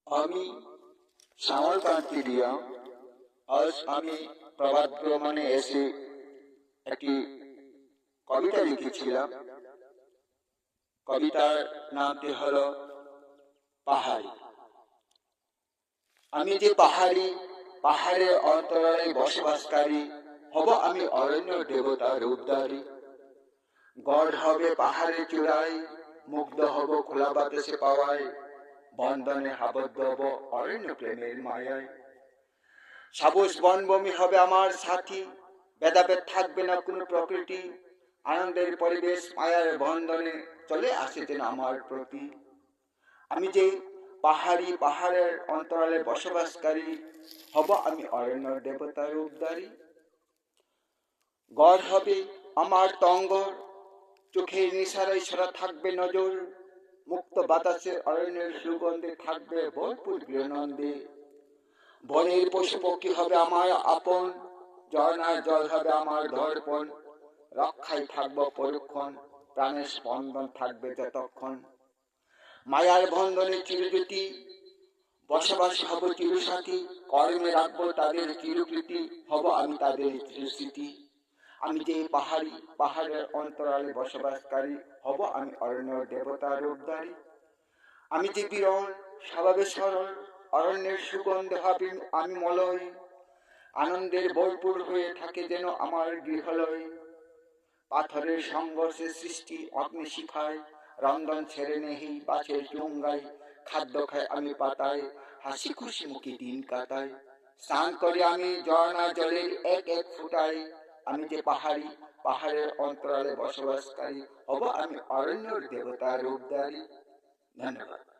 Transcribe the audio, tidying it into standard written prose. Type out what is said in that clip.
আমি শ্যামল কান্তি রিয়া। আজ আমি প্রভাত ভ্রমণে এসে একটি কবিতা লিখেছিলাম। কবিতার নামটি হলো পাহাড়ি। আমি যে পাহাড়ি, পাহাড়ের অন্তরালে বসবাসকারী, হব আমি অরণ্য দেবতার রূপধারী। গড় হবে পাহাড়ের চূড়ায়, মুগ্ধ হব খোলা বাতাসে পাওয়ায়, বন্ধনে আবদ্ধ হব অরণ্য প্রেমের মায়ায়। সাবুজ বনভূমি হবে আমার সাথী, ভেদাভেদ থাকবে না কোনো প্রকৃতি। আনন্দের পরিবেশ মায়ার বন্ধনে চলে আসে যেন আমার প্রতি। আমি যে পাহাড়ি, পাহাড়ের অন্তরালে বসবাসকারী, হব আমি অরণ্য দেবতার রূপধারী। গড় হবে আমার তঙ্গর, চোখের নিশারায় ছড়া থাকবে নজর, মুক্ত বাতাসে অরণ্যের সুগন্ধে থাকবে ভরপুর গৃহনন্দে। বনের পশু পক্ষী হবে আমার আপন, ঝর্ণার জল হবে আমার দর্পণ, রক্ষায় থাকব পরক্ষণ, প্রাণের স্পন্দন থাকবে যতক্ষণ। মায়ার বন্ধনে চিরজ্যোতি, বসবাস হব চিরসাথী, কর্মে রাখবো তাদের চিরকৃতি, হব আমি তাদের চিরস্মৃতি। আমি যে পাহাড়ি, পাহাড়ের অন্তরালে বসবাসকারী, হব আমি অরণ্য দেবতার রূপধারী। আমি যে বিরল, স্বভাবে সরল, অরণ্যের সুগন্ধে হবে আমি মলয়, আনন্দের ভরপুর হয়ে থাকে যেন আমার গৃহালয়। পাথরের সংঘর্ষে সৃষ্টি অগ্নিশিখায়, রন্ধন ছেড়ে নেহি বাছের চুঙ্গায়, খাদ্য খাই আমি পাতায়, হাসি খুশি মুখে দিন কাটাই। স্নান করি আমি ঝর্ণা জলের এক এক ফুটায়। আমি যে পাহাড়ি, পাহাড়ের অন্তরালে বসবাসকারী, হব আমি অরণ্যের দেবতার রূপধারী। ধন্যবাদ।